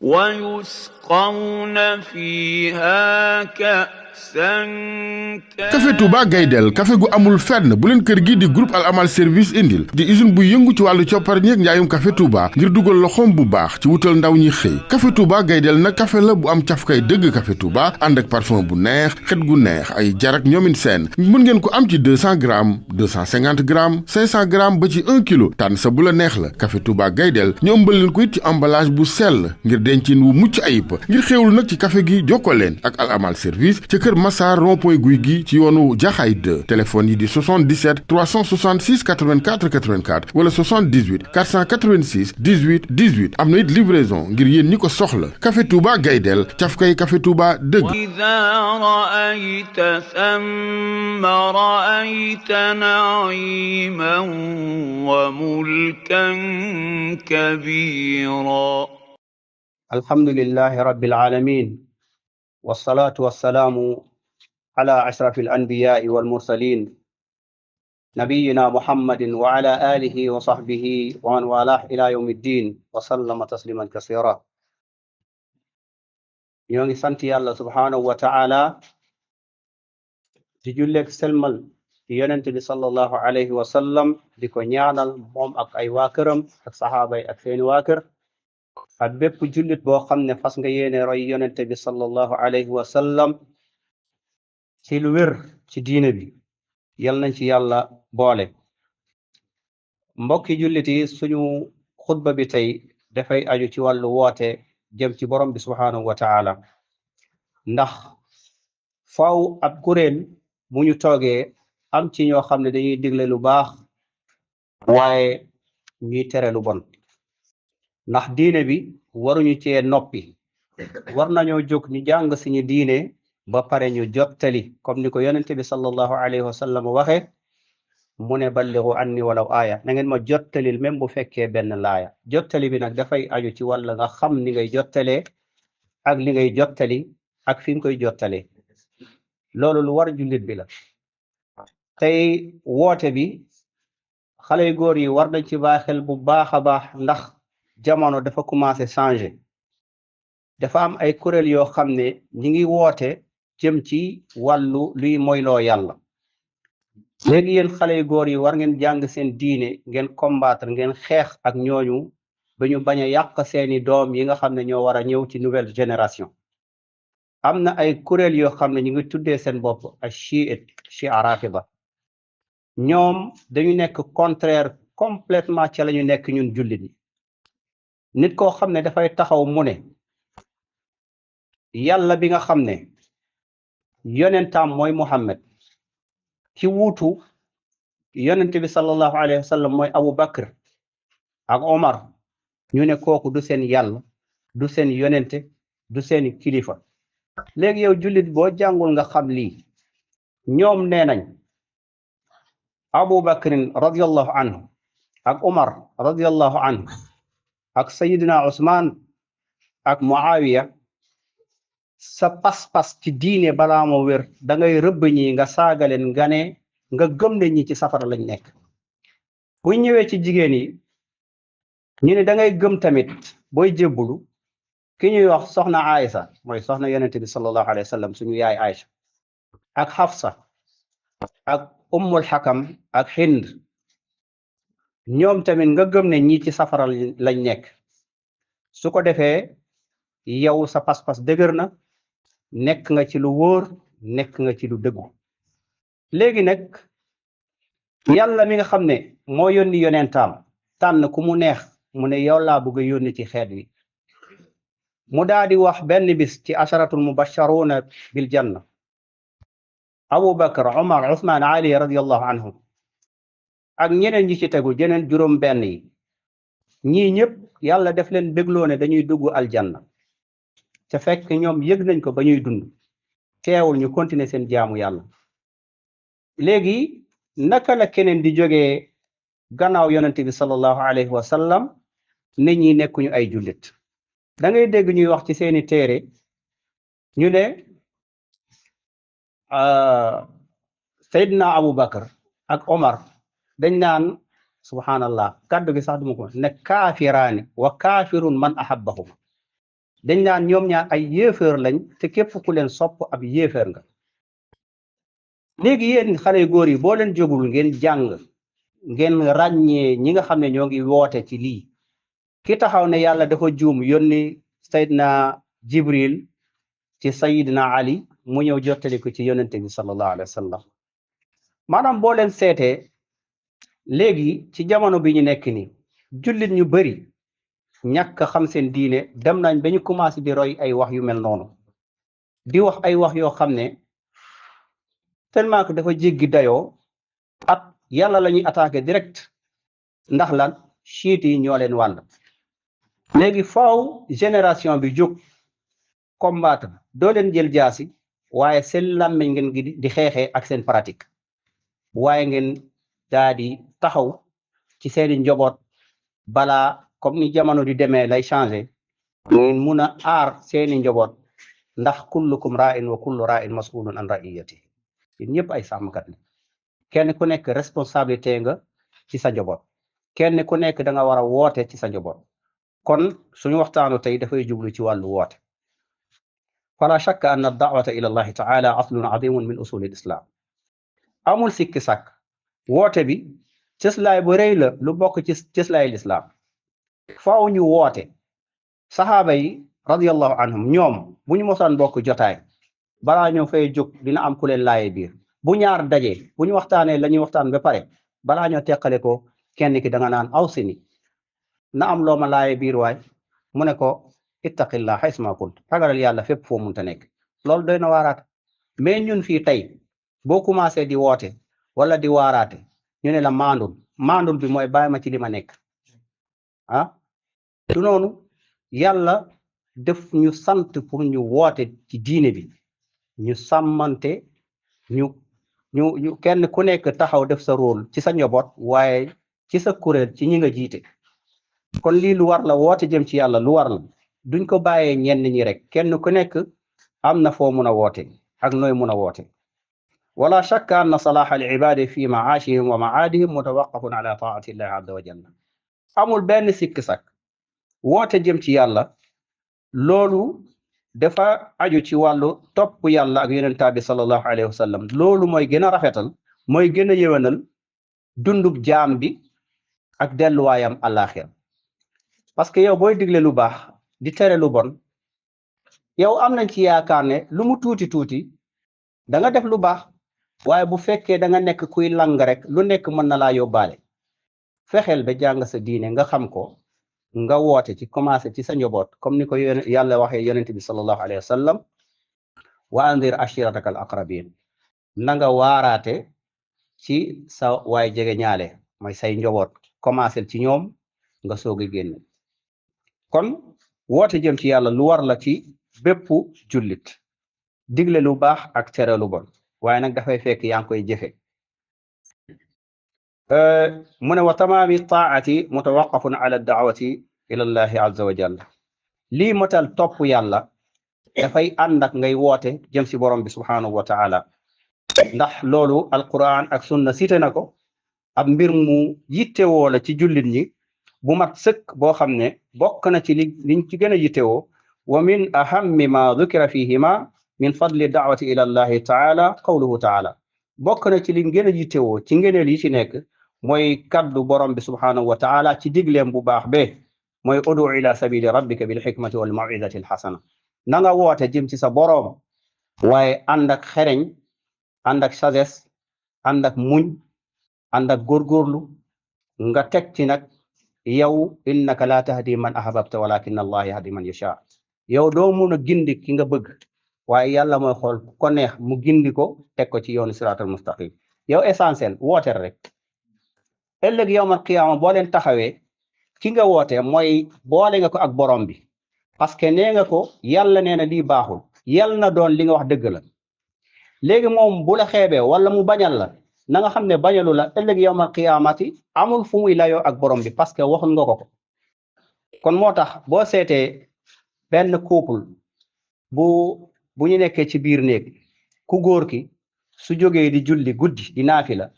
ويسقون فيها كأسا café Touba Gaydel café gu amul fenn bu leen kër gi di groupe Al Amal service indil di usine bu yëngu ci wàllu coppar ñeeg njaayum café Touba ngir dugal loxoom bu baax ci wutal ndaw ñi xëy café Touba Gaydel nag café la bu am cafkay dëgg café Touba ànd ak parfum bu neex xet gu neex ay jarak ñoomin seen mën ngeen ko am ci 200 grammes 250 grammes 500 grammes ba ci 1 kilo tànn sa bu la neex la café Touba Gaydel ñu ëmbal leen ko it ci emballage bu sell ngir dencin wu mucc ayib ngir xéewlu nag ci café gi jokkoo leen ak Al Amal service ca kër Massar rond-point guy gi ci yoonu Jaxaay 2 téléphone yi di 77 366 84 84 wala 78 486 18 18 am na it livraison ngir yéen ñi ko soxla café Touba Gaydel cafkay café Touba dëgg. إذا رأيت ثم رأيت نعيما وملكا كبيرا الحمد لله رب العالمين والصلاة والسلام على أشرف الأنبياء والمرسلين نبينا محمد وعلى آله وصحبه ومن والاه إلى يوم الدين وسلم تسليما كثيرا يونغي سانتي الله سبحانه وتعالى di julleeg selmal ci yonent bi sallallahu alayhi wa sallam di ko ñaanal moom ak ay waa këram ak saxaaba yi ak seeni waa kër ak bépp jullit boo xam ne fas nga yéene roy yonent bi sallallahu alayhi wa sallam ci lu wér ci diine bi yal nañ ci yàlla boole mbokki jullit yi suñu xutba bi tey dafay aju ci wàllu woote jëm ci borom bi subhanahu wa taala ndax faaw ab kuréel bu ñu toogee am ci ñoo xam ne dañuy digle lu baax waaye ñuy tere lu bon ndax diine bi waruñu cee noppi war nañoo jóg ñu jàng suñu diine ba pare ñu jottali comme ni ko yonente bi sallallahu alayhi wa sallam waxe mu ne balligu anni walaw aaya na ngeen ma jottalil même bu fekkee benn laaya jottali bi nag dafay aju ci wàll nga xam ni ngay jottalee ak li ngay jottali ak fi nga koy jottalee loolu lu war jullit bi la tey woote bi xale yu góor yi war nañ ci bàyyi xel bu baax a baax ndax jamono dafa commencé changer dafa am ay kuréel yoo xam ne ñi ngi woote jëm ci wàllu luy moyloo yàlla léegi yéen xale yu góor yi war ngeen jàng seen diine ngeen combattre ngeen xeex ak ñooñu ba ñu bañ a yàq seeni doom yi nga xam ne ñoo war a ñëw ci nouvelle génération am na ay kuréel yoo xam ne ñu ngi tuddee seen bopp ak chia rafida ñoom dañu nekk contraire complètement ca la ñu nekk ñun jullit ñi nit koo xam ne dafay taxaw mu ne yàlla bi nga xam ne yonentaam mooy Muhammad ki wuutu yonent bi sallallahu alayhi wa sallam mooy Abu Bakr ak Omar ñu ne kooku du seen yàlla du seen yonente du seen kilifa léegi yow jullit boo jàngul nga xam lii ñoom nee nañ Abu Bakrin radiyallahu anhu ak Omar radiyallahu anhu ak Sayyidina Usman ak Muawiya sa pas-pas ci diine balaa moo wér da ngay rëbb ñi nga saagaleen nga ne nga gëm ne ñi ci safara lañ nekk bu ñëwee ci jigéen yi ñu ne da ngay gëm tamit booy jébbulu ki ñuy wax soxna Aïsa mooy soxna yonente bi sallallahu alayhi wa sallam suñu yaay Aïcha ak Hafsa ak Ummul Hakam ak Hind ñoom tamit nga gëm ne ñi ci safara lañ nekk su ko defee yow sa pas-pas dëgër na nekk nga ci lu wóor nekk nga ci lu dëggu léegi nag yàlla mi nga xam ne moo yónni yonentaam tànn ku mu neex mu ne yow laa bëgg a yónni ci xeet wi mu daal di wax benn bis ci asharatul mubasharuna bil janna Abu Bakr Omar Ousmane Ali radiyallahu anhum ak ñeneen ñi ci tegu jeneen juróom benn yi ñii ñëpp yàlla def leen bégloo ne dañuy dugg aljanna te fekk ñoom yëg nañ ko ba ñuy dund teewul ñu continuer seen jaamu yàlla léegi naka la keneen di jógee gannaaw yonente bi sallallahu alayhi wa sallam ne ñi nekkuñu ay jullit da ngay dégg ñuy wax ci seeni téere ñu ne Seydina Abu Bakar ak Omar dañ naan subhanallah kàddu gi sax duma ko ne kaafiraani wa kaafirun man ahabbahuma dañ naan ñoom ñaar ay yéeféer lañ te képp ku leen sopp ab yéeféer nga léegi yéen xale yu góor yi boo leen jógul ngeen jàng ngeen ràññee ñi nga xam ne ñoo ngi woote ci lii ki taxaw ne yàlla dafa juum yónni Seydina Jibril ci Sayidina Ali mu ñëw jottali ko ci yonente bi sallallahu alayhi wa sallam maanaam boo leen seetee léegi ci jamono bi ñu nekk nii jullit ñu bari ñàkk xam seen diine dem nañ ba ñu commencé di roy ay wax yu mel noonu di wax ay wax yoo xam ne tellement que dafa jéggi dayoo at yàlla la ñuy attaqué direct ndax lan chiite yi ñoo leen wàll léegi faaw génération bi jóg combattre doo leen jël jaasi waaye seen làmmiñ ngeen di xeexee ak seen pratique waaye ngeen daa di taxaw ci seeni njaboot balaa comme ni jamono di demee lay changé ngeen mun a aar seeni njaboot ndax kullukum ra'in wa kullu ra'in mas'ulun an ra'iyati yéen ñëpp ay sàmmkat la kenn ku nekk responsabilité nga ci sa njaboot kenn ku nekk da nga war a woote ci sa njaboot kon suñu waxtaanu tey dafay jublu ci wàllu woote fala shakka anna ad-da'wata ila allahi ta'ala aslun adimun min usul al-islam amul sikki sàkk woote bi cëslaay bu rëy la lu bokk ci cëslaay l'islam faaw ñu woote saxaaba yi radiyallahu anhum ñoom bu ñu mosaan bokk jotaay balaa ñoo fay jóg dina am ku leen laaye biir bu ñaar dajee bu ñu waxtaanee la ñuy waxtaan ba pare balaa ñoo teqale ko kenn ki da nga naan aw si ni na am loo ma laaye biir waay mu ne ko ittaqillah haysma kunt ragalal yàlla fépp foo munta nekk loolu doy na waaraate mais ñun fii tey boo commencé di woote wala di waaraate ñu ne la maandul bi mooy bàyyi ma ci li ma nekk ah du noonu yàlla def ñu sant pour ñu woote ci diine bi ñu sàmmante ñu kenn ku nekk taxaw def sa rôle ci sa njaboot waaye ci sa kuréel ci ñi nga jiite kon lii lu war la woote jëm ci yàlla lu war la duñ ko bàyyee ñenn ñi rek kenn ku nekk am na foo mun a woote ak nooy mun a woote wala shakka anna salaha al ibadi fi maashihim wa maadihim mutawaqafun ala taati llahi azza wa jalla amul benn sikki sak woote jëm ci yàlla loolu dafa aju ci wàllu topp yàlla ak yonent bi sallallahu alayhi wa sallam loolu mooy gën a rafetal mooy gën a yëwénal dundub jaam bi ak delluwaayam àllaaxira parce que yow booy digle lu baax di tere lu bon yow am nañ ci yaakaar ne lu mu tuuti da nga def lu baax waaye bu fekkee da nga nekk kuy lang rek lu nekk mën na laa yóbbaale fexeel ba jàng sa diine nga xam ko nga woote ci commencé ci sa njaboot comme ni ko yàlla waxee yonent bi sallallahu alayhi wa sallam wa andir ashirataka al aqrabin na nga waaraate ci sa waay jege ñaale mooy say njaboot commencé ci ñoom nga soog a génn kon woote jëm ci yàlla lu war la ci bépp jullit digle lu baax ak tere lu bon waaye nag dafay fekk yaa ngi koy jëfe mu ne wa tamaami taati mutawaqafun ala daawati ila llahi azza wa jalla lii matal topp yàlla dafay ànd ak ngay woote jëm si borom bi subhanahu wa taala ndax loolu alquran ak sunna cité na ko ab mbir mu yittewoo la ci jullit ñi bu mat sëkk boo xam ne bokk na ci liñ ci gën a yittewoo wa min ahammi ma dhukira fihima min fadli daawati ila llahi taala qawluhu taala bokk na ci liñ gën a yittewoo ci ngëneel yi ci nekk mooy kaddu borom bi subhanahu wa taala ci digleem bu baax be mooy udu ila sabili rabbika bil hikmati wal mawidati al hasana na nga woote jëm ci sa boroom waaye ànd ak xereñ ànd ak sagesse ànd ak muñ ànd ak góorgóorlu nga teg ci nag yow innaka la tahdi man ahbabta walakin allah yahdi man yasha yow doo mun a gindi ki nga bëgg waaye yàlla mooy xool ko neex mu gindi ko teg ko ci yoonu siratal mustaqim yow essentiel woote rek ëllëg yawmal qiyaama boo leen taxawee ki nga woote mooy boole nga ko ak borom bi parce que nee nga ko yàlla nee na lii baaxul yàlla na doon li nga wax dëgg la léegi moom bu la xeebee wala mu bañal la na nga xam ne bañalu la ëllëg yawmal qiyaamati amul fu muy layoo ak borom bi parce que waxul nga ko kon moo tax boo seetee benn couple bu ñu nekkee ci biir néeg ku góor ki su jógee di julli guddi di naafila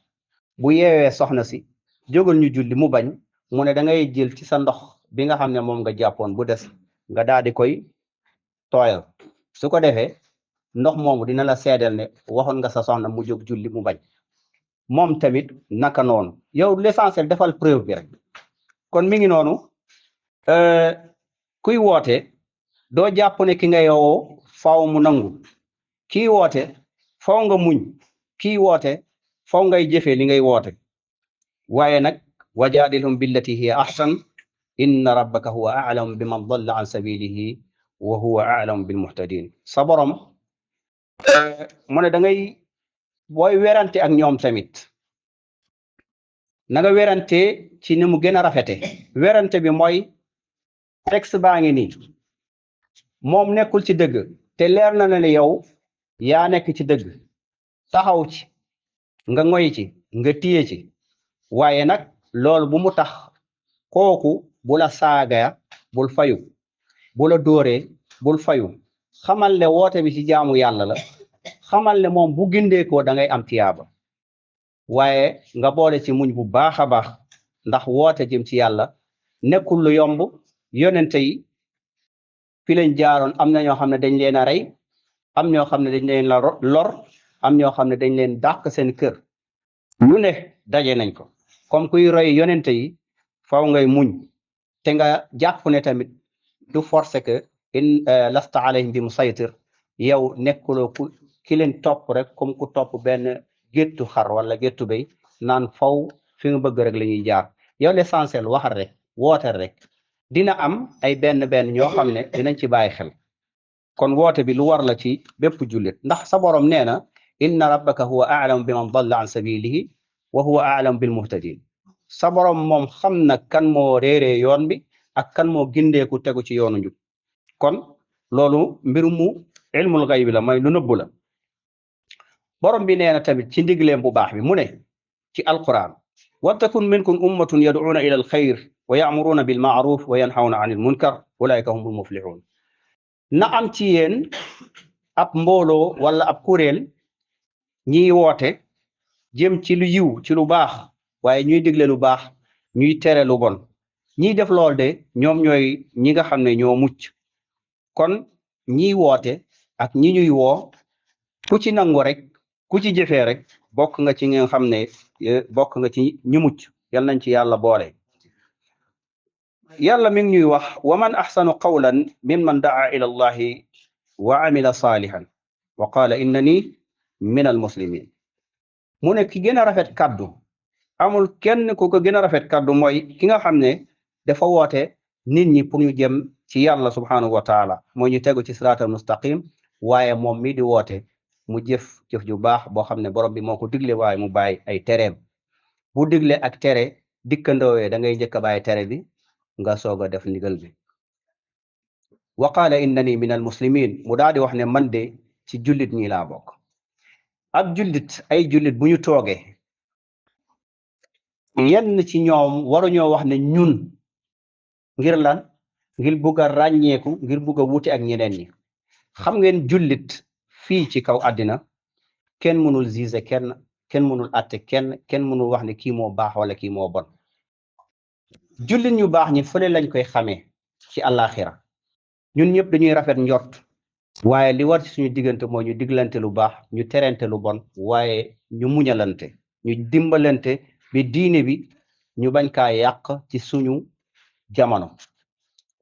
bu yeewee soxna si jógal ñu julli mu bañ mu ne da ngay jël ci sa ndox bi nga xam ne moom nga jàppoon bu des nga daal di koy tooyal su ko defee ndox moomu dina la seedeel ne waxoon nga sa soxna mu jóg julli mu bañ moom tamit naka noonu yow l'essentiel defal preuve bi rek kon mi ngi noonu kuy woote doo jàpp ne ki nga yowoo faw mu nangu kii woote faw nga muñ kii woote faw ngay jëfee li ngay woote waaye nag wajaadilhum billati hiya ahsan inna rabbaka huwa a'lamu biman dalla an sabilihi wa huwa a'lamu bil muhtadin sa borom mu ne da ngay booy werante ak ñoom tamit na nga werante ci ni mu gën a rafete werante bi mooy texte baa ngi nii moom nekkul ci dëgg te leer na ne yow yaa nekk ci dëgg taxaw ci nga ngoy ci nga tiye ci waaye nag loolu bu mu tax kooku bu la saaga bul fayu bu la dóoree bul fayu xamal ne woote bi ci jaamu yàlla la xamal ne moom bu gindeekoo da ngay am tiyaaba waaye nga boole ci muñ bu baax a baax ndax woote jëm ci yàlla nekkul lu yomb yonente yi fi lañ jaaroon am na ñoo xam ne dañ leen a rey am ñoo xam ne dañ leen la lor am ñoo xam ne dañ leen dàq seen kër lu ne daje nañ ko comme kuy roy yonente yi faw ngay muñ te nga jàpp ne tamit du forcer que in lasta alayhim bi musaytir yow nekkuloo ku ki leen topp rek comme ku topp benn géttu xar wala géttu béy naan faw fi nga bëgg rek la ñuy jaar yow l'essentiel waxal rek woote rek dina am ay benn ñoo xam ne dinañ ci bàyyi xel kon woote bi lu war la ci bépp jullit ndax sa borom nee na inna rabbaka huwa a'lamu biman dalla an sabilihi wa huwa a'lamu bil muhtadin sa borom moom xam na kan moo réeree yoon bi ak kan moo gindeeku tegu ci yoonu njub kon loolu mbiru mu ilmul gayb la mooy lu nëbbu la borom bi nee na tamit ci ndigleem bu baax bi mu ne ci alquran waltakun minkum ummatun yad'una ila alxayr wa ya'muruna bil ma'ruf wa yanhawna 'anil munkar ulaika humul muflihun na am ci yéen ab mbooloo wala ab kuréel ñiy woote jëm ci lu yiw ci lu baax waaye ñuy digle lu baax ñuy tere lu bon ñiy def lool de ñoom ñooy ñi nga xam ne ñoo mucc kon ñiy woote ak ñi ñuy woo ku ci nangu rek ku ci jëfee rek bokk nga ci nga xam ne bokk nga ci ñu mucc yal nañ ci yàlla boole yàlla mi ngi ñuy wax wa man ahsanu qawlan mimman daa ila allahi wa amila salihan wa qala innani min al muslimin mu ne ki gën a rafet kaddu amul kenn ku ko gën a rafet kaddu mooy ki nga xam ne dafa woote nit ñi pour ñu jëm ci yàlla subhanahu wa taala mooy ñu tegu ci siraatal mustaqim waaye moom mi di woote mu jëf ju baax boo xam ne borom bi moo ko digle waaye mu bàyyi ay tereem bu digle ak tere dikkandoowee da ngay njëkk a bàyyi tere bi nga soog a def ndigal bi wa qaala innani min al muslimin mu daal di wax ne man de ci jullit ñi laa bokk ab jullit ay jullit bu ñu toogee yenn ci ñoom waruñoo wax ne ñun ngir lan ngir bugg a ràññeeku ngir bugg a wuute ak ñeneen ñi xam ngeen jullit fii ci kaw àddina kenn mënul juger kenn mënul atte kenn mënul wax ne kii moo baax wala kii moo bon jullit ñu baax ñi fële lañ koy xamee ci àllaaxira ñun ñëpp dañuy rafet njort waaye li war ci suñu diggante mooy ñu diglante lu baax ñu terente lu bon waaye ñu muñalante ñu dimbalante bi diine bi ñu bañ kaa yàq ci suñu jamono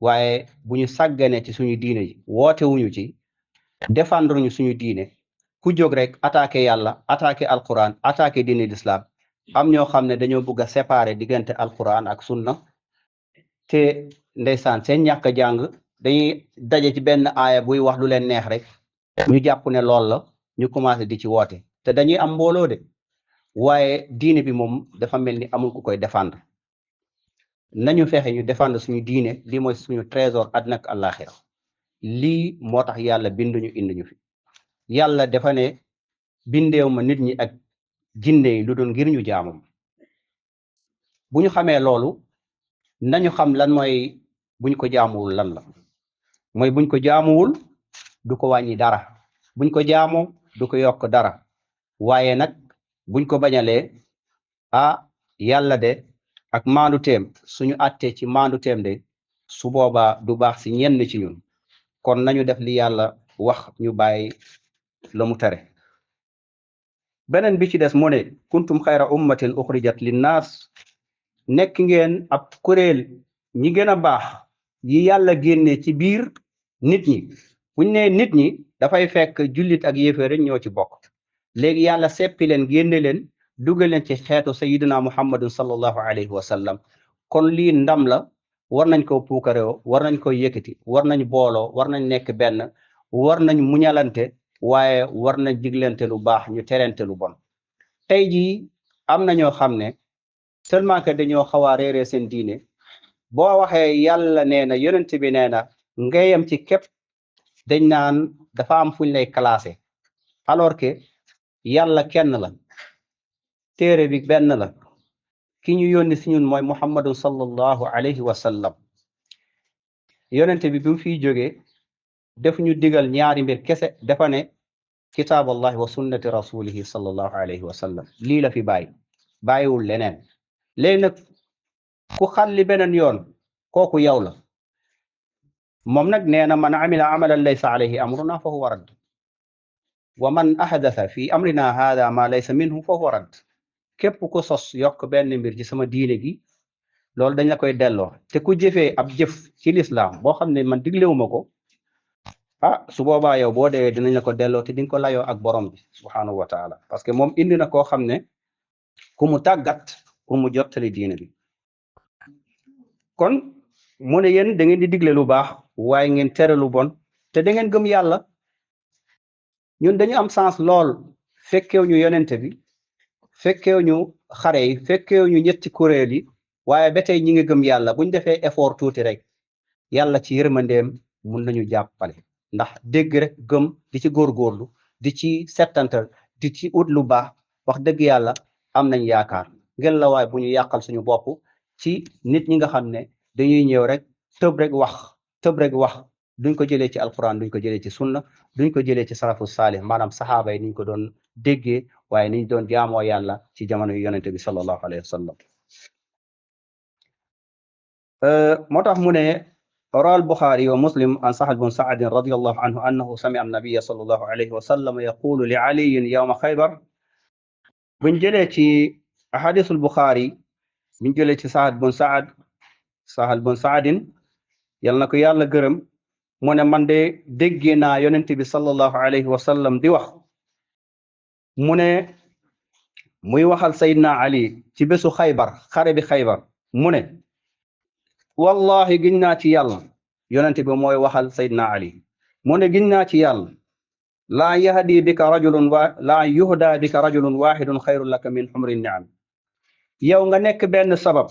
waaye bu ñu sàggane ci suñu diine ji woote wuñu ci défendre ñu suñu diine ku jóg rek attaqué yàlla attaqué alquran attaqué diine l'islam am ñoo xam ne dañoo bëgg a séparer diggante alquran ak sunna te ndeysaan seen ñàkk a jàng dañuy daje ci benn aaya buy wax lu leen neex rek ñu jàpp ne lool la ñu commencé di ci woote te dañuy am mbooloo de waaye diine bi moom dafa mel ni amul ku koy défendre nañu fexe ñu défendre suñu diine lii mooy suñu trésor àddina ak àllaaxira lii moo tax yàlla binduñu indiñu fi yàlla dafa ne bindeew ma nit ñi ak jinne yi lu doon ngir ñu jaamum bu ñu xamee loolu nañu xam lan mooy buñ ko jaamuwul lan la mooy buñ ko jaamuwul du ko wàññi dara buñ ko jaamoo du ko yokk dara waaye nag buñ ko bañalee yàlla de ak maandu teem suñu àttee ci maandu teem de su boobaa du baax si ñenn ci ñun kon nañu def li yàlla wax ñu bàyyi la mu tere beneen bi ci des mu ne kuntum xayra ummatin uxrijat linnaas nekk ngeen ab kuréel ñi gën a baax yi yàlla génne ci biir nit ñi buñ ne nit ñi dafay fekk jullit ak yéeféer rek ñoo ci bokk léegi yàlla seppi leen génne leen dugal leen ci xeetu sayidina muhammadun sallallahu alayhi wa sallam kon lii ndam la war nañ ko puukareo war nañ ko yëkkati war nañ booloo war nañ nekk benn war nañ muñalante waaye war nañ diglante lu baax ñu terente lu bon tey jii am na ñoo xam ne seulement que dañoo xaw a réeree seen diine boo waxee yàlla nee na yonent bi nee na ngayam ci képp dañ naan dafa am fuñ lay classé alors que yàlla kenn la téere bi benn la ki ñu yónni si ñun mooy muhammadun sallallahu alayhi wa sallam yonent bi bi mu fiy jógee def ñu digal ñaari mbir kese dafa ne kitaaballahi wa sunnati rasulihi sallallahu alayhi wa sallam lii la fi bàyyiwul leneen léegi nag ku xalli beneen yoon kooku yow la moom nag nee na man amila amalan laysa alayhi amruna fa huwa radd wa man ahdatha fi amrina hada ma laysa minhu fa huwa radd képp ku sos yokk benn mbir ci sama diine gi loolu dañ la koy delloo te ku jëfee ab jëf ci lislaam boo xam ne man diglewuma ko su boobaa yow boo deewee dinañ la ko delloo te di nga ko layoo ak borom bi subhanahu wa taala parce que moom indi na koo xam ne ku mu tàggat pour mu jottali diine bi kon mu ne yéen da ngeen di digle lu baax waaye ngeen tere lu bon te da ngeen gëm yàlla ñun dañu am sens lool fekkeew ñu yonente bi fekkeew ñu xare yi fekkeew ñu ñetti kuréel yi waaye ba tey ñi ngi gëm yàlla buñ defee effort tuuti rek yàlla ci yërmandeem mun nañu jàppale ndax dégg rek gëm di ci góorgóorlu di ci settantal di ci ut lu baax wax dëgg yàlla am nañ yaakaar ngeen la waaye bu ñu yàqal suñu bopp ci nit ñi nga xam ne dañuy ñëw rek tëb rek wax duñ ko jëlee ci alquran duñ ko jëlee ci sunna duñ ko jëlee ci salafu saalih maanaam saxaaba yi niñ ko doon déggee waaye niñ doon jaamoo yàlla ci jamono yu yonente bi sallallahu alayhi wa sallam moo tax mu ne روى البخاري ومسلم عن سهل بن سعد رضي الله عنه أنه سمع النبي صلى الله عليه وسلم يقول لعلي يوم خيبر من جلتي أحاديث البخاري من جلتي سهل بن سعد يلنكو يالا گرم من من دي دگنا يونتي صلى الله عليه وسلم دي wax من muy waxal Seydina Ali ci bésu Xaybar xare bi Xaybar mu ne wallahi giñ naa ci yàlla yonente bi mooy waxal Seydina Ali mu ne giñ naa ci yàlla laa yuhda bika rajulun wahidun xayrun laka min humri ni'am yow nga nekk benn sabab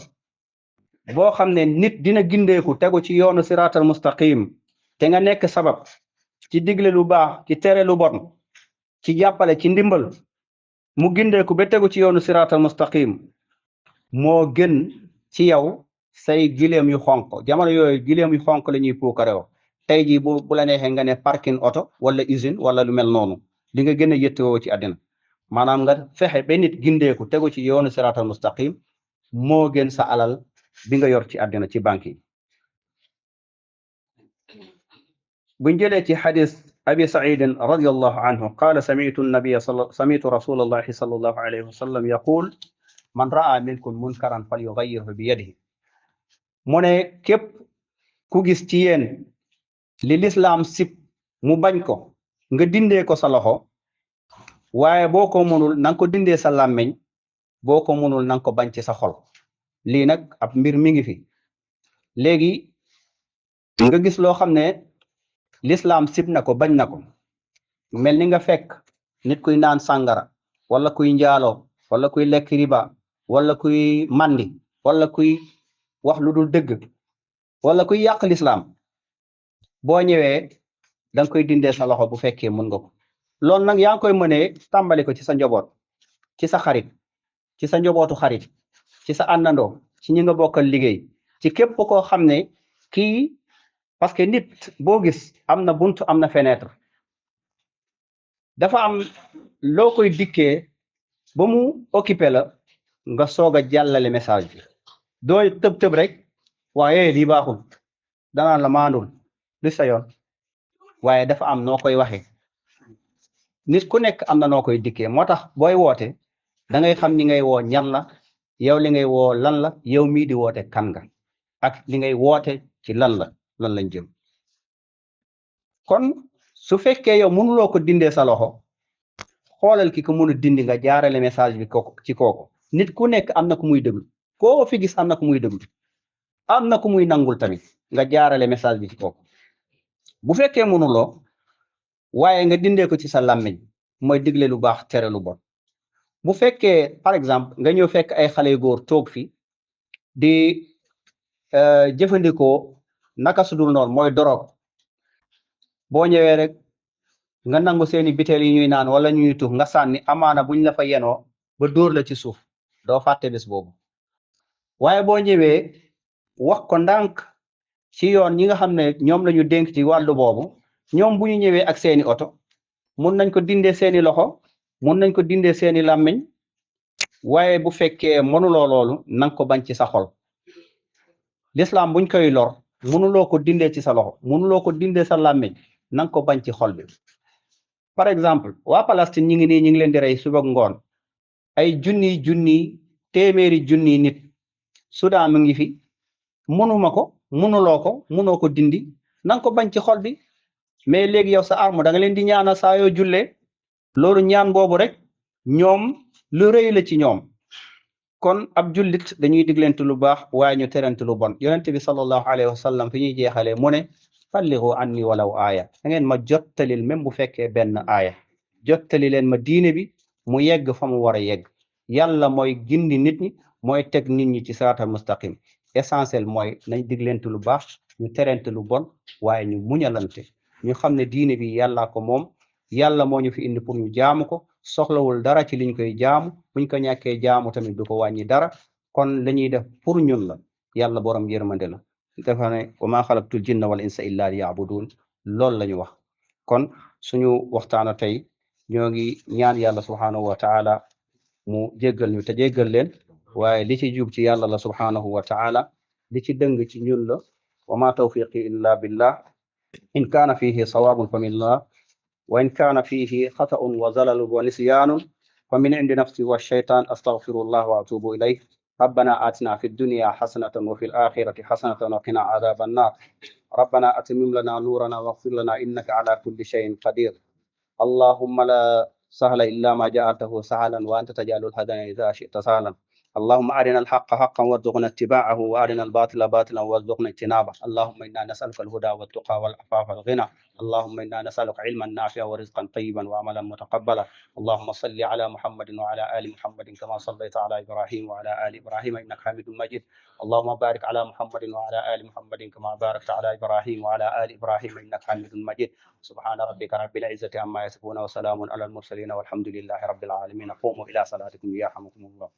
boo xam ne nit dina gindeeku tegu ci yoonu siraatal mustaqim te nga nekk sabab ci digle lu baax ci tere lu bon ci jàppale ci ndimbal mu gindeeku ba tegu ci yoonu siraatal mustaqim moo gën ci yow say gileem yu xonk jamono yooyu gileem yu xonk la ñuy puukarewo tey jii bu la neexee nga ne parking oto wala usine wala lu mel noonu li nga gën a yëttewoo ci àddina maanaam nga fexe ba nit gindeeku tegu ci yoonu siraatal mustaqim moo gën sa alal bi nga yor ci àddina ci banque yi buñ jëlee ci xadis abi saidin radiallahu anhu qaala samitu rasulallahi sallallahu alayhi wa sallam yaqul man raa minkum munkaran falyughayyirhu bi yadihi mu ne képp ku gis ci yéen li lislaam sib mu bañ ko nga dindee ko sa loxo waaye boo ko mënul nanga ko dindee sa làmmeñ boo ko mënul nanga ko bañ ci sa xol lii nag ab mbir mi ngi fi léegi nga gis loo xam ne lislaam sib na ko bañ na ko mel ni nga fekk nit kuy naan sàngara wala kuy njaaloo wala kuy lekk riba wala kuy mandi wala kuy wax lu dul dëgg wala kuy yàq lislaam boo ñëwee danga koy dindee sa loxo bu fekkee mën nga ko loolu nag yaa ngi koy mënee tàmbali ko ci sa njaboot ci sa xarit ci sa njabootu xarit ci sa àndandoo ci ñi nga bokkal liggéey ci képp koo xam ne kii parce que nit boo gis am na buntu am na fenêtre dafa am loo koy dikkee ba mu occupé la nga soog a jàllale message bi dooy tëb rek waaye lii baaxul danaan la maandul li sa yoon waaye dafa am noo koy waxee nit ku nekk am na noo koy dikkee moo tax booy woote da ngay xam ñi ngay woo ñan la yow li ngay woo lan la yow mii di woote kan nga ak li ngay woote ci lan lañ jëm kon su fekkee yow mënuloo ko dindee sa loxo xoolal ki ko mën a dindi nga jaarale message bi ci kooku nit ku nekk am na ku muy déglu koo fi gis am na ku muy déglu am na ku muy nangul tamit nga jaarale message bi ci kooku bu fekkee mënuloo waaye nga dindee ko ci sa làmmiñ mooy digle lu baax tere lu bon bu fekkee par exemple nga ñëw fekk ay xale yu góor toog fi di jëfandikoo naka sudul noonu mooy dorog boo ñëwee rek nga nangu seeni biteel yi ñuy naan wala ñuy tux nga sànni amaana buñ la fa yenoo ba dóor la ci suuf doo fàtte bés boobu waaye boo ñëwee wax ko ndànk ci yoon ñi nga xam ne ñoom la ñu dénk ci wàllu boobu ñoom bu ñu ñëwee ak seeni oto mun nañ ko dindee seeni loxo mun nañ ko dindee seeni làmmiñ waaye bu fekkee mënuloo loolu nanga ko bañ ci sa xol l'islam buñ koy lor mënuloo ko dindee ci sa loxo mënuloo ko dindee sa làmmiñ nanga ko bañ ci xol bi par exemple waa Palestine ñi ngi leen di rey suba ngoon ay junni téeméeri junni nit Soudan mu ngi fi mënuloo ko dindi nanga ko bañ ci xol bi mais léegi yow sa arme da nga leen di ñaanal saa yoo jullee loolu ñaan boobu rek ñoom lu rëy la ci ñoom kon ab jullit dañuy diglante lu baax waaye ñu terante lu bon yonente bi sallallahu alayhi wa sallam fi ñuy jeexalee mu ne falligu anni walaw aaya da ngeen ma jottalil même bu fekkee benn aaya jottali leen ma diine bi mu yegg fa mu war a yegg yàlla mooy gindi nit ñi mooy teg nit ñi ci siraatal mustaqim essentiel mooy nañ diglante lu baax ñu terante lu bon waaye ñu muñalante ñu xam ne diine bi yàllaa ko moom yàlla moo ñu fi indi pour ñu jaamu ko soxlawul dara ci liñ koy jaamu buñ ko ñàkkee jaamu tamit du ko wàññi dara kon la ñuy def pour ñun la yàlla borom yërmande la dafa ne wa maa xalaqtul jinna wal insa illa liya'budun loolu la ñu wax kon suñu waxtaana tey ñoo ngi ñaan yàlla subhanahu wa taala mu jéggal ñu te jéggal leen waaye li ci jub ci yàlla la subhanahu wa taala li ci dëng ci ñun la wa ma tawfiqi illa billah in kaana fihi sawabun fa minallah wa in kaana fihi xata'un wa zalalun wa nisyanun fa min indi nafsi wa shaytan astaghfirullah wa atubu ilayh ربنا آتنا في الدنيا حسنة وفي الآخرة حسنة وقنا عذاب النار ربنا أتمم لنا نورنا واغفر لنا إنك على كل شيء قدير اللهم لا سهل إلا ما جعلته سهلا وأنت تجعل الهدى إذا شئت سهلا اللهم أرنا الحق حقا وارزقنا اتباعه وأرنا الباطل باطلا وارزقنا اجتنابه اللهم إنا نسألك الهدى والتقى والعفاف والغنى اللهم إنا نسألك علما نافعا ورزقا طيبا وعملا متقبلا اللهم صل على محمد وعلى آل محمد كما صليت على إبراهيم وعلى آل إبراهيم إنك حميد مجيد اللهم بارك على محمد وعلى آل محمد كما باركت على إبراهيم وعلى آل إبراهيم إنك حميد مجيد سبحان ربك رب العزة عما يصفون وسلام على المرسلين والحمد لله رب العالمين قوموا إلى صلاتكم يرحمكم الله